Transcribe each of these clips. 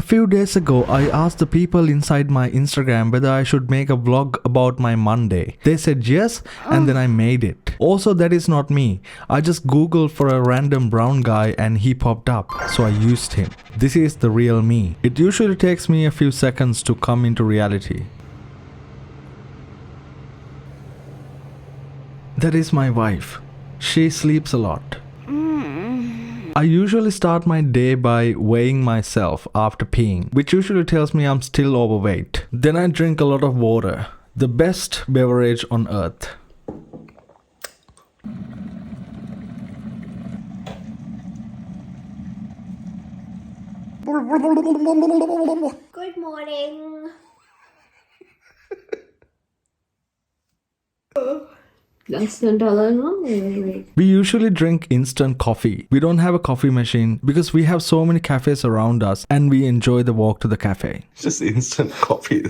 few days ago, I asked the people inside my Instagram whether I should make a vlog about my Monday. They said yes, and then I made it. Also, that is not me. I just googled for a random brown guy and he popped up, so I used him. This is the real me. It usually takes me a few seconds to come into reality. That is my wife. She sleeps a lot. I usually start my day by weighing myself after peeing, which usually tells me I'm still overweight. Then I drink a lot of water, the best beverage on earth. Good morning. That's the dollar, no? Wait. We usually drink instant coffee. We don't have a coffee machine because we have so many cafes around us and we enjoy the walk to the cafe. Just instant coffee.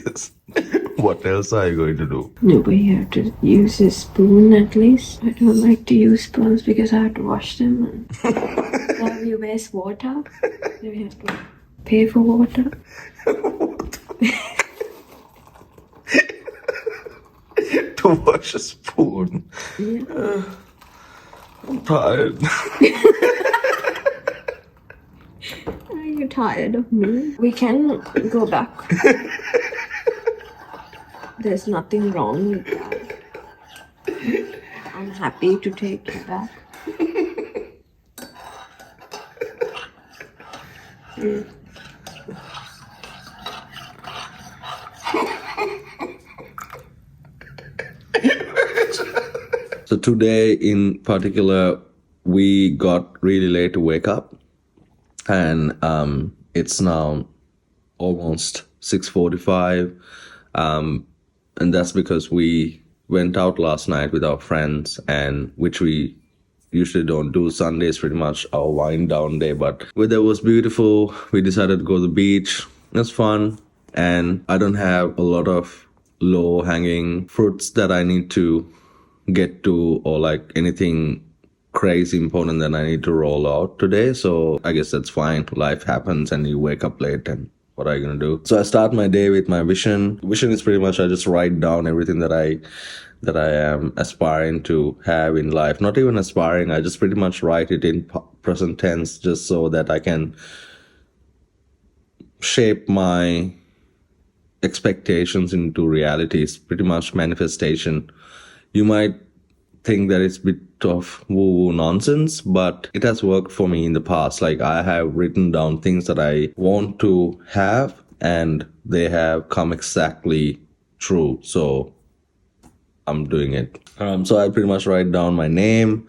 What else are you going to do? No, but you have to use a spoon at least. I don't like to use spoons because I have to wash them. And then you waste water. Then you have to pay for water. To wash a spoon. Yeah. I'm tired. Are you tired of me? We can go back. There's nothing wrong with that. I'm happy to take you back. So today in particular, we got really late to wake up, and it's now almost 6:45, and that's because we went out last night with our friends, and which we usually don't do. Sunday is pretty much our wind down day, but weather was beautiful. We decided to go to the beach. It was fun, and I don't have a lot of low hanging fruits that I need to get to, or like anything crazy important that I need to roll out today. So I guess that's fine. Life happens and you wake up late, and what are you gonna do? So I start my day with my vision. Vision is pretty much I just write down everything that I am aspiring to have in life. Not even aspiring, I just pretty much write it in present tense just so that I can shape my expectations into realities. Pretty much manifestation. You might think that it's a bit of woo-woo nonsense, but it has worked for me in the past. Like I have written down things that I want to have, and they have come exactly true. So I'm doing it. So I pretty much write down my name,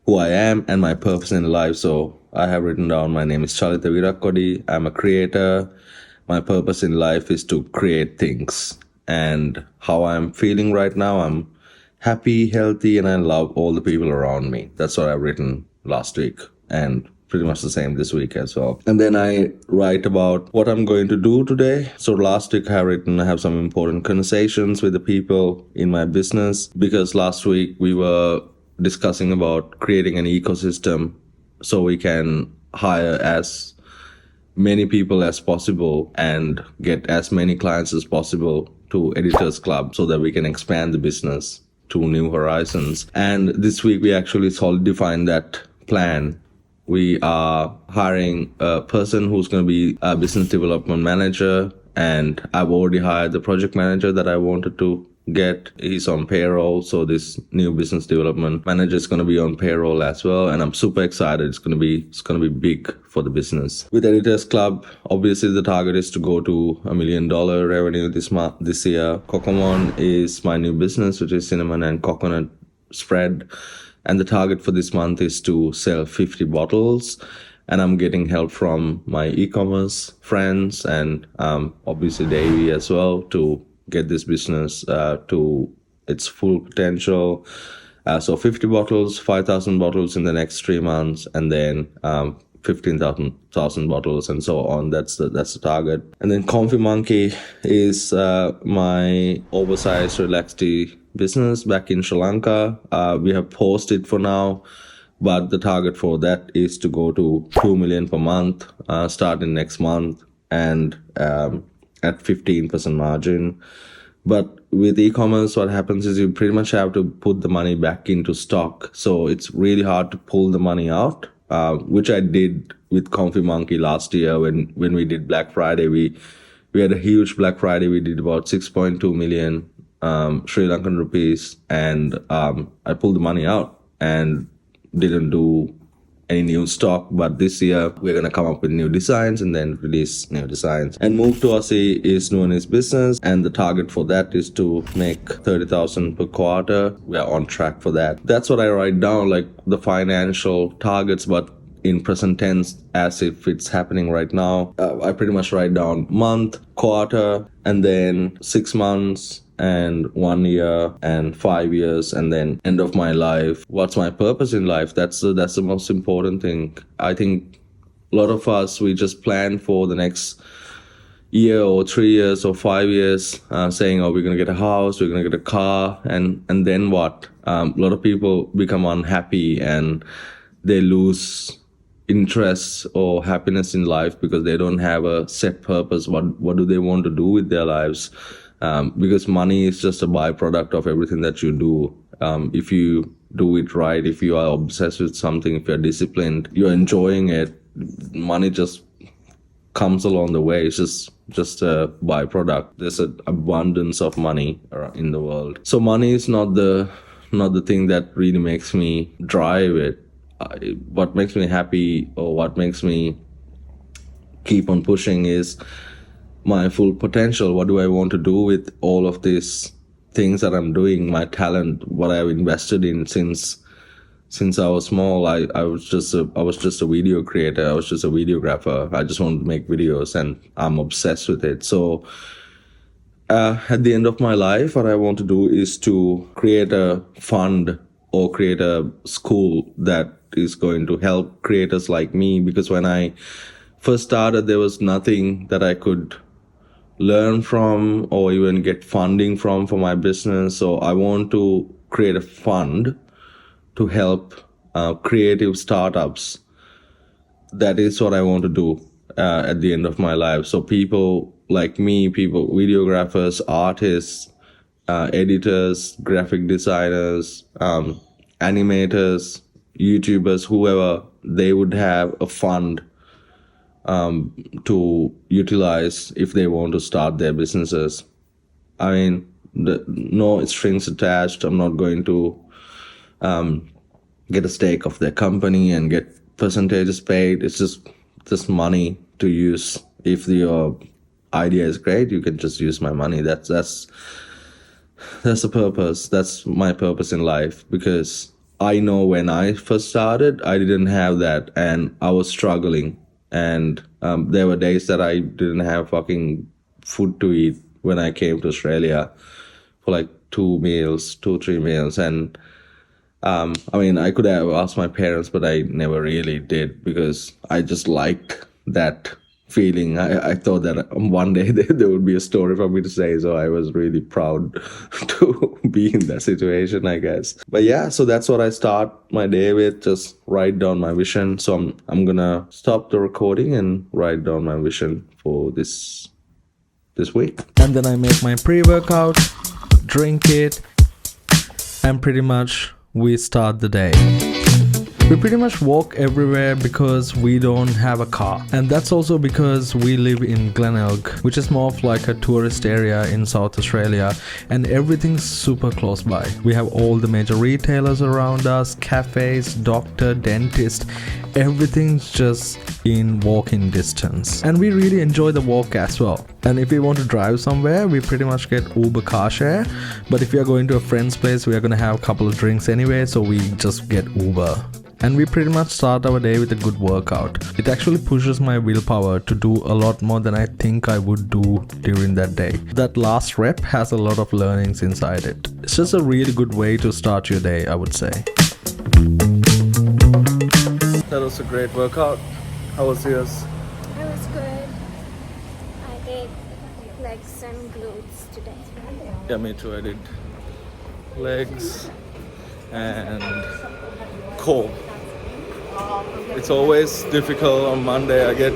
who I am, and my purpose in life. So I have written down my name is Chali. I'm a creator. My purpose in life is to create things. And how I'm feeling right now, I'm happy, healthy, and I love all the people around me. That's what I've written last week, and pretty much the same this week as well. And then I write about what I'm going to do today. So last week I have some important conversations with the people in my business, because last week we were discussing about creating an ecosystem so we can hire as many people as possible and get as many clients as possible to Editoz Club so that we can expand the business to new horizons. And this week we actually solidified that plan. We are hiring a person who's going to be a business development manager, and I've already hired the project manager that I wanted to get. He's on payroll, so this new business development manager is going to be on payroll as well, and I'm super excited. It's going to be big for the business. With Editoz Club, obviously the target is to go to $1 million revenue this year. Cocomon is my new business, which is cinnamon and coconut spread, and the target for this month is to sell 50 bottles. And I'm getting help from my e-commerce friends and obviously Davey as well to get this business to its full potential. So 50 bottles, 5,000 bottles in the next 3 months, and then 15,000 bottles and so on. That's the target. And then Comfy Monkey is my oversized relaxed tea business back in Sri Lanka. We have paused it for now, but the target for that is to go to 2 million per month starting next month. and at 15% margin. But with e-commerce, what happens is you pretty much have to put the money back into stock. So it's really hard to pull the money out, which I did with Comfy Monkey last year when we did Black Friday. We had a huge Black Friday. We did about 6.2 million Sri Lankan rupees, and I pulled the money out and didn't do any new stock. But this year we're gonna come up with new designs and then release new designs. And Move to Aussie is Nuani's business, and the target for that is to make 30,000 per quarter. We are on track for that. That's what I write down, like the financial targets, but in present tense, as if it's happening right now. I pretty much write down month, quarter, and then 6 months, and 1 year, and 5 years, and then end of my life. What's my purpose in life? That's the most important thing. I think a lot of us, we just plan for the next year or 3 years or 5 years, saying, oh, we're going to get a house, we're going to get a car, and then what? A lot of people become unhappy and they lose interest or happiness in life because they don't have a set purpose. What do they want to do with their lives? Because money is just a byproduct of everything that you do. If you do it right, if you are obsessed with something, if you're disciplined, you're enjoying it, money just comes along the way. It's just a byproduct. There's an abundance of money in the world. So money is not the thing that really makes me drive it. What makes me happy or what makes me keep on pushing is my full potential. What do I want to do with all of these things that I'm doing, my talent, what I've invested in since I was small. I was just a video creator. I was just a videographer. I just wanted to make videos and I'm obsessed with it. So at the end of my life, what I want to do is to create a fund or create a school that is going to help creators like me. Because when I first started, there was nothing that I could learn from or even get funding from for my business. So I want to create a fund to help creative startups. That is what I want to do at the end of my life. So people like me, videographers, artists, editors, graphic designers, animators, YouTubers, whoever, they would have a fund to utilize if they want to start their businesses. I mean, no strings attached. I'm not going to get a stake of their company and get percentages paid. It's just money to use. If your idea is great, you can just use my money. That's the purpose. That's my purpose in life, because I know when I first started, I didn't have that and I was struggling. And there were days that I didn't have fucking food to eat when I came to Australia for like 3 meals. And I mean, I could have asked my parents, but I never really did because I just liked that feeling. I thought that one day there would be a story for me to say, so I was really proud to be in that situation, I guess. But yeah, so that's what I start my day with, just write down my vision. So I'm gonna stop the recording and write down my vision for this week. And then I make my pre-workout, drink it, and pretty much we start the day. We pretty much walk everywhere because we don't have a car. And that's also because we live in Glenelg, which is more of like a tourist area in South Australia, and everything's super close by. We have all the major retailers around us, cafes, doctor, dentist, everything's just in walking distance. And we really enjoy the walk as well. And if we want to drive somewhere, we pretty much get Uber car share. But if we are going to a friend's place, we are going to have a couple of drinks anyway, so we just get Uber. And we pretty much start our day with a good workout. It actually pushes my willpower to do a lot more than I think I would do during that day. That last rep has a lot of learnings inside it. It's just a really good way to start your day, I would say. That was a great workout. How was yours? It was good. I did legs and glutes today. Yeah, me too. I did legs and core. It's always difficult on Monday. I get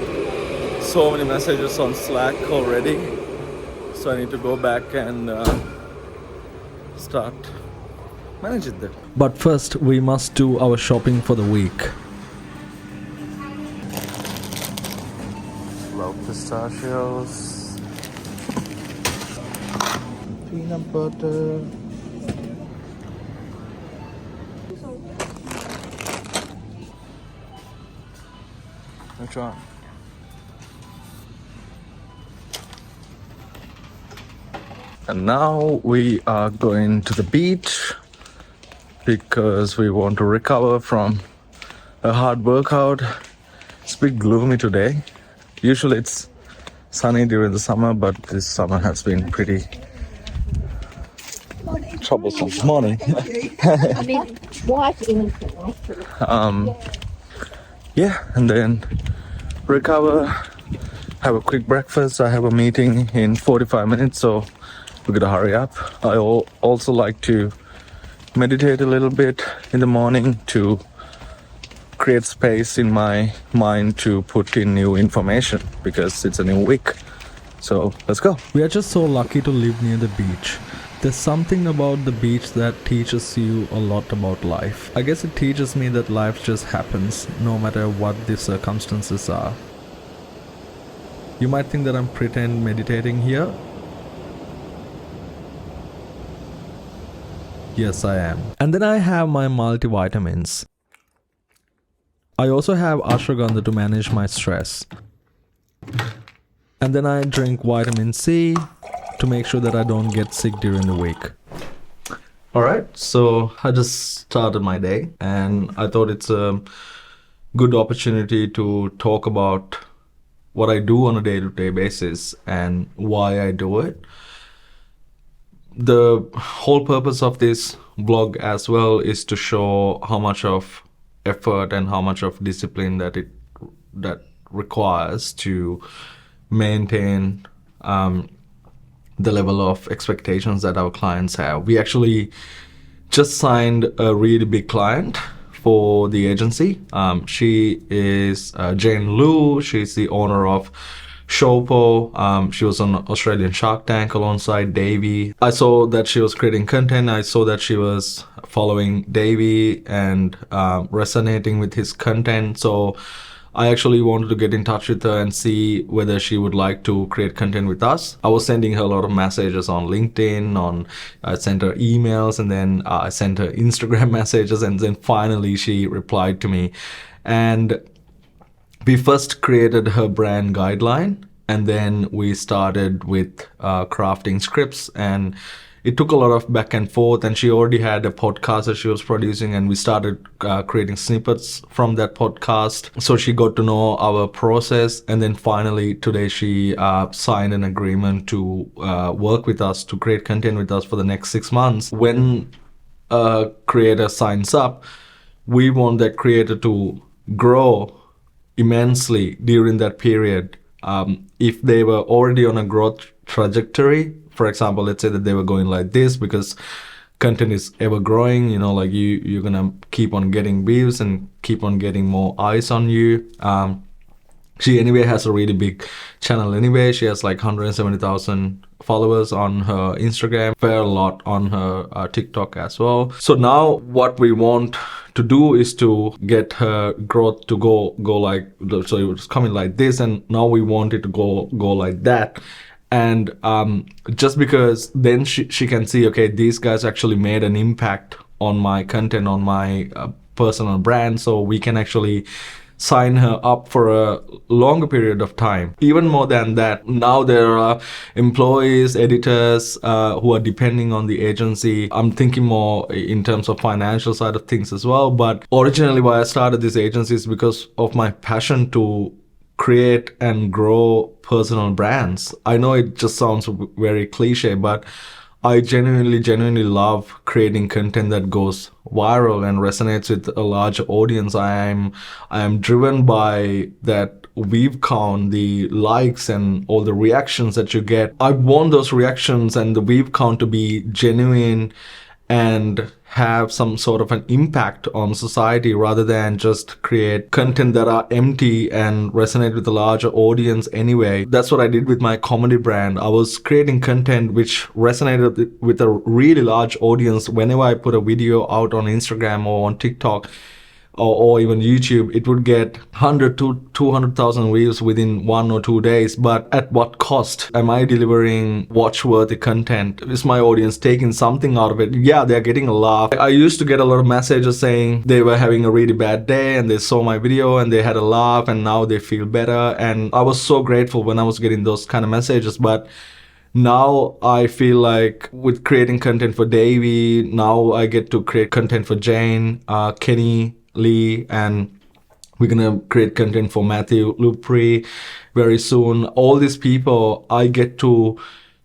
so many messages on Slack already, so I need to go back and start managing them. But first, we must do our shopping for the week. Love pistachios, peanut butter. Which one? And now we are going to the beach because we want to recover from a hard workout. It's a bit gloomy today. Usually it's sunny during the summer, but this summer has been pretty troublesome. Morning. I mean, white is Yeah, and then recover, have a quick breakfast. I have a meeting in 45 minutes, so we gotta hurry up. I also like to meditate a little bit in the morning to create space in my mind to put in new information because it's a new week. So let's go. We are just so lucky to live near the beach. There's something about the beach that teaches you a lot about life. I guess it teaches me that life just happens no matter what the circumstances are. You might think that I'm pretend meditating here. Yes, I am. And then I have my multivitamins. I also have ashwagandha to manage my stress. And then I drink vitamin C to make sure that I don't get sick during the week. Alright, so I just started my day and I thought it's a good opportunity to talk about what I do on a day-to-day basis and why I do it. The whole purpose of this vlog as well is to show how much of effort and how much of discipline that requires to maintain the level of expectations that our clients have. We actually just signed a really big client for the agency. She is Jane Liu. She's the owner of Showpo. She was on Australian Shark Tank alongside Davey. I saw that she was creating content. I saw that she was following Davey and resonating with his content. So I actually wanted to get in touch with her and see whether she would like to create content with us. I was sending her a lot of messages on LinkedIn, I sent her emails, and then I sent her Instagram messages, and then finally she replied to me. And we first created her brand guideline, and then we started with crafting scripts, and it took a lot of back and forth, and she already had a podcast that she was producing, and we started creating snippets from that podcast. So she got to know our process, and then finally today she signed an agreement to work with us, to create content with us for the next 6 months. When a creator signs up, we want that creator to grow immensely during that period. If they were already on a growth trajectory, for example, let's say that they were going like this, because content is ever growing, like you're gonna keep on getting views and keep on getting more eyes on you. She anyway has a really big channel anyway. She has like 170,000 followers on her Instagram, fair lot on her TikTok as well. So now what we want to do is to get her growth to go like, so it was coming like this, and now we want it to go like that. And just because then she can see, okay, these guys actually made an impact on my content, on my personal brand, so we can actually sign her up for a longer period of time. Even more than that, now there are employees, editors who are depending on the agency. I'm thinking more in terms of financial side of things as well. But originally why I started this agency is because of my passion to create and grow personal brands. I know it just sounds very cliche, but I genuinely love creating content that goes viral and resonates with a large audience. I am driven by that view count, the likes and all the reactions that you get. I want those reactions and the view count to be genuine and have some sort of an impact on society rather than just create content that are empty and resonate with a larger audience anyway. That's what I did with my comedy brand. I was creating content which resonated with a really large audience. Whenever I put a video out on Instagram or on TikTok, or even YouTube, it would get 100 to 200,000 views within 1 or 2 days. But at what cost? Am I delivering watch-worthy content? Is my audience taking something out of it? Yeah, they're getting a laugh. I used to get a lot of messages saying they were having a really bad day and they saw my video and they had a laugh and now they feel better. And I was so grateful when I was getting those kind of messages. But now I feel like with creating content for Davey, now I get to create content for Jane, Kenny, Lee, and we're gonna create content for Matthew Lupri very soon. All these people, I get to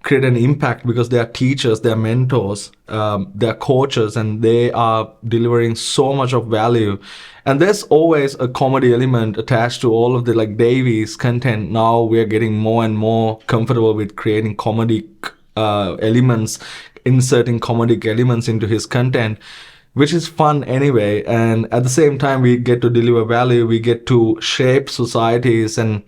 create an impact because they are teachers, they are mentors, they are coaches, and they are delivering so much of value. And there's always a comedy element attached to all of the, like, Davies content. Now we're getting more and more comfortable with creating comedic elements, inserting comedic elements into his content, which is fun anyway. And at the same time, we get to deliver value, we get to shape societies and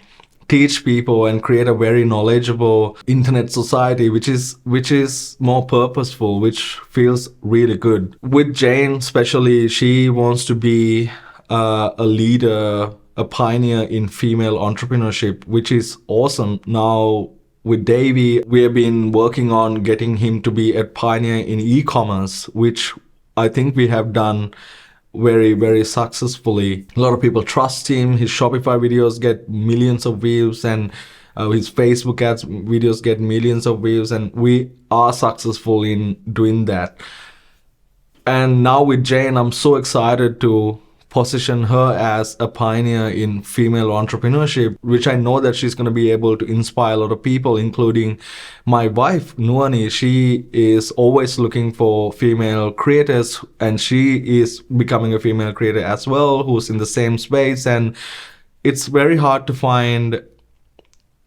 teach people and create a very knowledgeable internet society, which is more purposeful, which feels really good. With Jane especially, she wants to be a leader, a pioneer in female entrepreneurship, which is awesome. Now with Davey, we have been working on getting him to be a pioneer in e-commerce, which I think we have done very, very successfully. A lot of people trust him. His Shopify videos get millions of views, and his Facebook ads videos get millions of views, and we are successful in doing that. And now with Jane, I'm so excited to position her as a pioneer in female entrepreneurship, which I know that she's going to be able to inspire a lot of people, including my wife, Nuani. She is always looking for female creators, and she is becoming a female creator as well, who's in the same space. And it's very hard to find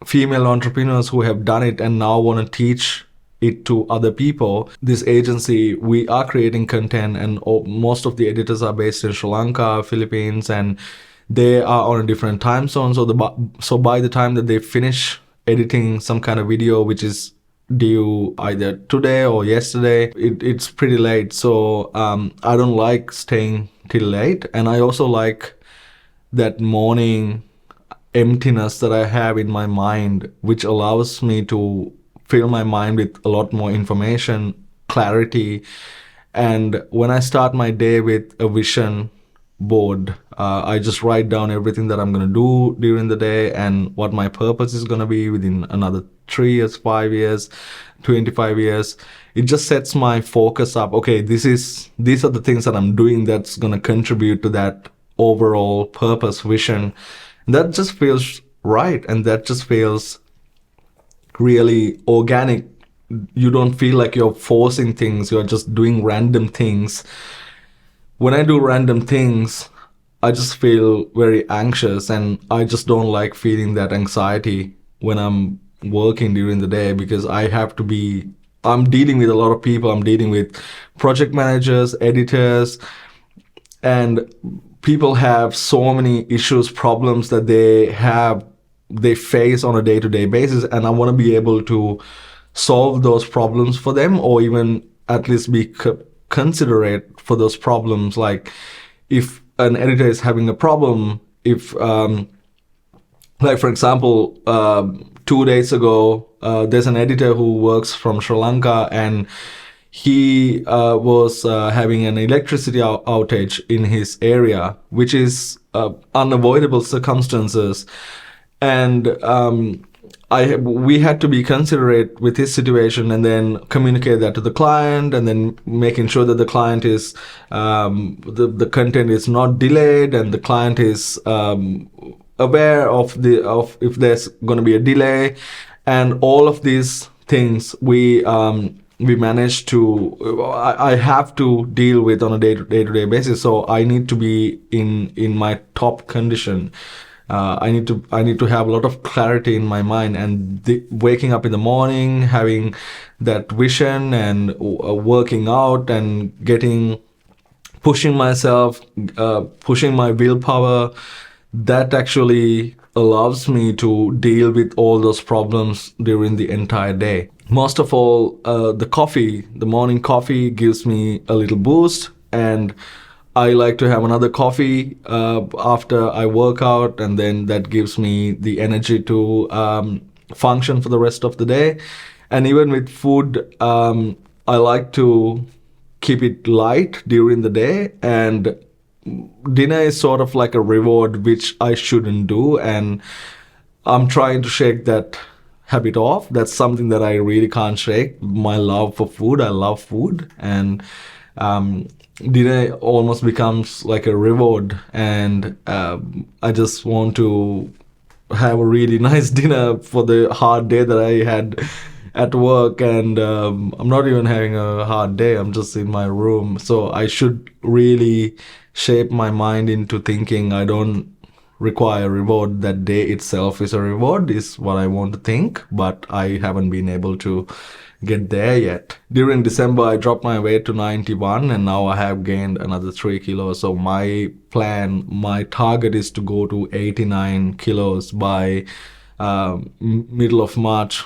female entrepreneurs who have done it and now want to teach it to other people. This agency, we are creating content, and most of the editors are based in Sri Lanka, Philippines, and they are on a different time zone. So by the time that they finish editing some kind of video, which is due either today or yesterday, it's pretty late. So I don't like staying till late, and I also like that morning emptiness that I have in my mind, which allows me to fill my mind with a lot more information, clarity. And when I start my day with a vision board, I just write down everything that I'm going to do during the day and what my purpose is going to be within another 3 years, 5 years, 25 years. It just sets my focus up. Okay, these are the things that I'm doing that's going to contribute to that overall purpose, vision. That just feels right, and that just feels really organic. You don't feel like you're forcing things, you're just doing random things. When I do random things, I just feel very anxious, and I just don't like feeling that anxiety when I'm working during the day, because I'm dealing with a lot of people. I'm dealing with project managers, editors, and people have so many issues, problems that they face on a day-to-day basis, and I want to be able to solve those problems for them, or even at least be considerate for those problems. Like if an editor is having a problem, if like for example 2 days ago there's an editor who works from Sri Lanka, and he was having an electricity outage in his area, which is unavoidable circumstances. And we had to be considerate with his situation, and then communicate that to the client, and then making sure that the client is the content is not delayed, and the client is aware of if there's going to be a delay, and all of these things we managed to. I have to deal with on a day-to-day basis, so I need to be in my top condition. I need to have a lot of clarity in my mind, and waking up in the morning, having that vision, and working out and pushing myself, pushing my willpower, that actually allows me to deal with all those problems during the entire day. Most of all, the morning coffee gives me a little boost, and I like to have another coffee after I work out, and then that gives me the energy to function for the rest of the day. And even with food, I like to keep it light during the day, and dinner is sort of like a reward, which I shouldn't do, and I'm trying to shake that habit off. That's something that I really can't shake. My love for food. I love food, and dinner almost becomes like a reward, and I just want to have a really nice dinner for the hard day that I had at work, and I'm not even having a hard day. I'm just in my room, so I should really shape my mind into thinking I don't require a reward. That day itself is a reward, is what I want to think, but I haven't been able to get there yet. During December, I dropped my weight to 91, and now I have gained another 3 kilos. So my target is to go to 89 kilos by middle of March.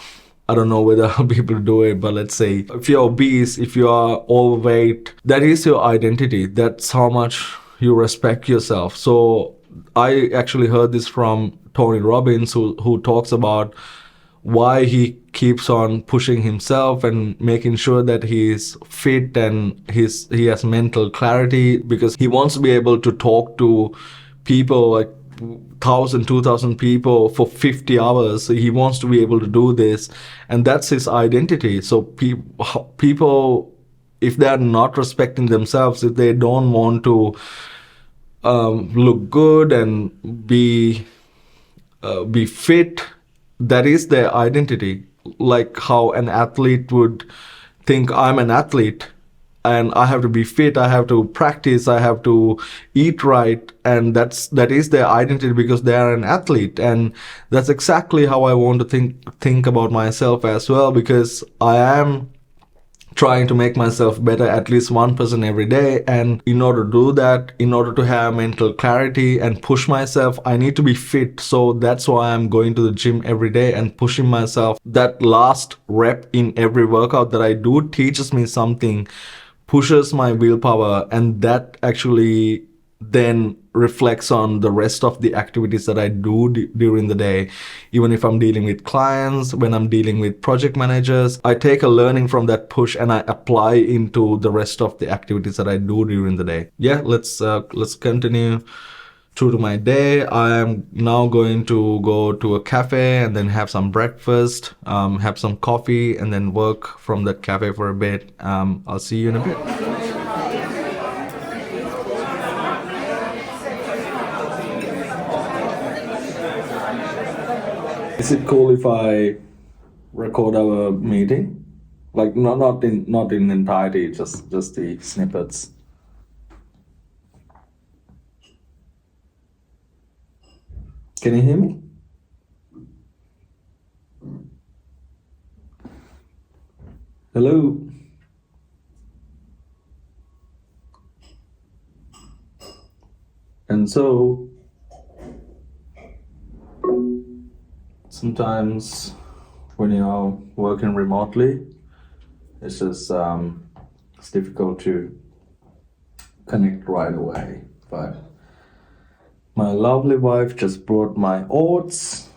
I don't know whether people do it, but let's say if you're obese, if you are overweight, that is your identity. That's how much you respect yourself. So I actually heard this from Tony Robbins, who talks about why he keeps on pushing himself and making sure that he's fit and he has mental clarity, because he wants to be able to talk to people like 1,000, 2,000 people for 50 hours. So he wants to be able to do this, and that's his identity. So people, if they're not respecting themselves, if they don't want to look good and be fit, that is their identity. Like how an athlete would think, I'm an athlete and I have to be fit, I have to practice, I have to eat right, and that is their identity because they are an athlete. And that's exactly how I want to think about myself as well, because I am trying to make myself better at least 1% every day. And in order to do that, in order to have mental clarity and push myself, I need to be fit. So that's why I'm going to the gym every day and pushing myself. That last rep in every workout that I do teaches me something, pushes my willpower, and that actually then reflects on the rest of the activities that I do during the day. Even if I'm dealing with clients, when I'm dealing with project managers, I take a learning from that push and I apply into the rest of the activities that I do during the day. Yeah, let's continue through to my day. I am now going to go to a cafe and then have some breakfast, have some coffee, and then work from that cafe for a bit. I'll see you in a bit. Is it cool if I record our meeting? Like not in entirety, just the snippets. Can you hear me? Hello? And so sometimes when you're working remotely, it's just it's difficult to connect right away. But my lovely wife just brought my oats.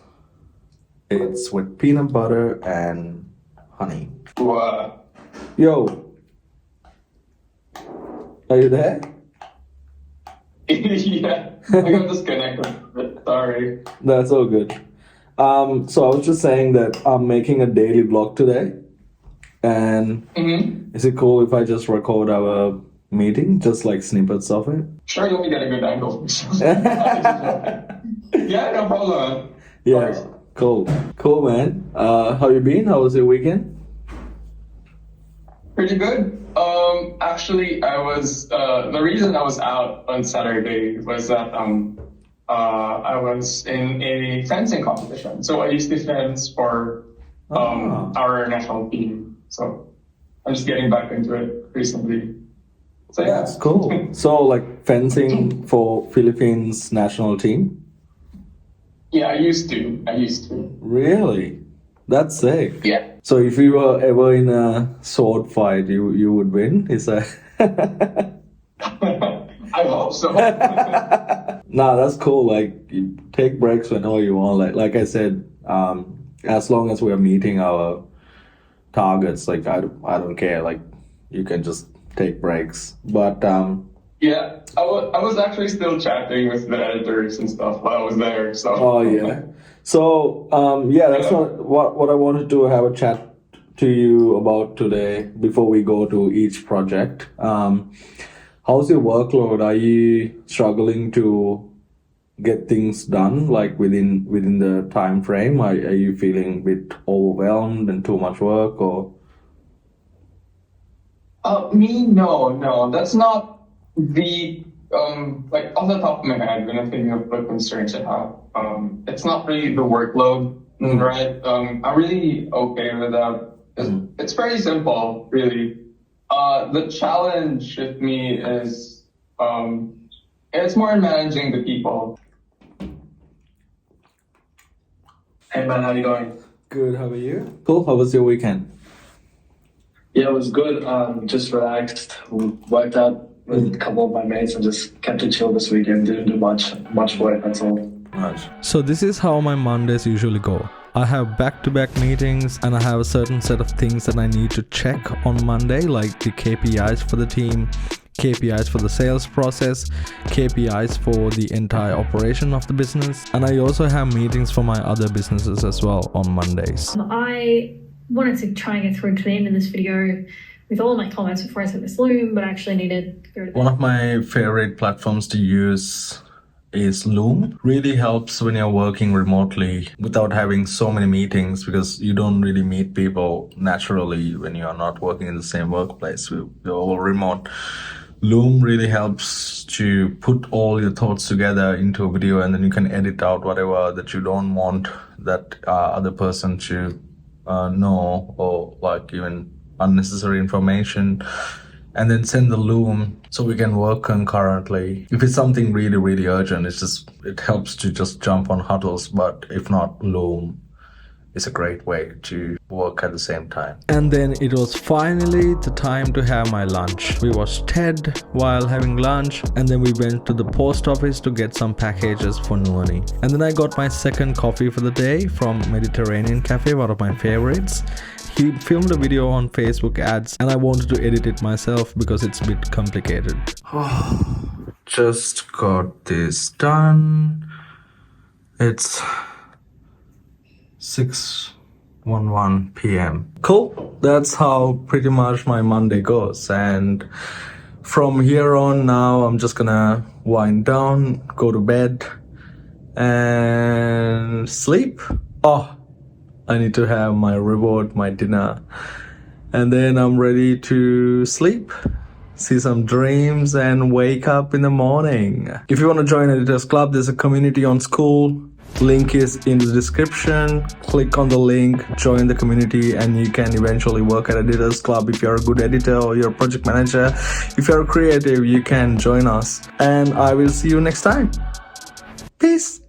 It's with peanut butter and honey. What? Yo, are you there? Yeah, I got disconnected. Sorry. That's all good. So I was just saying that I'm making a daily vlog today, and is it cool if I just record our meeting, just like snippets of it? Sure, let me get a good angle. Yeah, no problem. Yeah, cool, man. How you been? How was your weekend? Pretty good. Actually, I was the reason I was out on Saturday was that I was in a fencing competition. So I used to fence for our national team. So I'm just getting back into it recently. So yeah. That's cool. So like fencing for Philippines national team? Yeah, I used to. Really? That's sick. Yeah. So if you were ever in a sword fight, you would win? Is that? I hope so. Nah, that's cool. Like you take breaks whenever you want. Like I said, as long as we're meeting our targets, like I don't care. Like you can just take breaks. But Yeah, I was actually still chatting with the editors and stuff while I was there. So. oh yeah. So yeah, that's what I wanted to have a chat to you about today before we go to each project. How's your workload? Are you struggling to get things done like within the time frame? Are you feeling a bit overwhelmed and too much work or? No, that's not the like off the top of my head when I'm thinking of the concerns I have. It's not really the workload, right? I'm really okay with that. It's very simple, really. The challenge with me is it's more in managing the people. Hey man, how you going? Good, how are you? Cool, how was your weekend? Yeah, it was good. Just relaxed, worked out with a couple of my mates and just kept it chill this weekend. Didn't do much work, that's all. Nice. So this is how my Mondays usually go. I have back-to-back meetings and I have a certain set of things that I need to check on Monday, like the KPIs for the team, KPIs for the sales process, KPIs for the entire operation of the business, and I also have meetings for my other businesses as well on Mondays. I wanted to try and get through to the end of this video with all my comments before I set this Loom, but I actually needed to go to bed. One of my favorite platforms to use is Loom. Really helps when you're working remotely without having so many meetings, because you don't really meet people naturally when you are not working in the same workplace. We're all remote. Loom really helps to put all your thoughts together into a video, and then you can edit out whatever that you don't want that other person to know, or like even unnecessary information, and then send the Loom so we can work concurrently. If it's something really, really urgent, it helps to just jump on huddles, but if not, Loom is a great way to work at the same time. And then it was finally the time to have my lunch. We watched TED while having lunch, and then we went to the post office to get some packages for Nuani. And then I got my second coffee for the day from Mediterranean Cafe, one of my favorites. He filmed a video on Facebook ads and I wanted to edit it myself because it's a bit complicated. Just got this done. It's 6:11 p.m. Cool. That's how pretty much my Monday goes. And from here on now, I'm just gonna wind down, go to bed and sleep. I need to have my reward, my dinner, and then I'm ready to sleep, see some dreams, and wake up in the morning. If you want to join Editoz Club, there's a community on School. Link is in the description. Click on the link, join the community, and you can eventually work at Editoz Club. If you're a good editor or you're a project manager, if you're a creative, you can join us. And I will see you next time. Peace.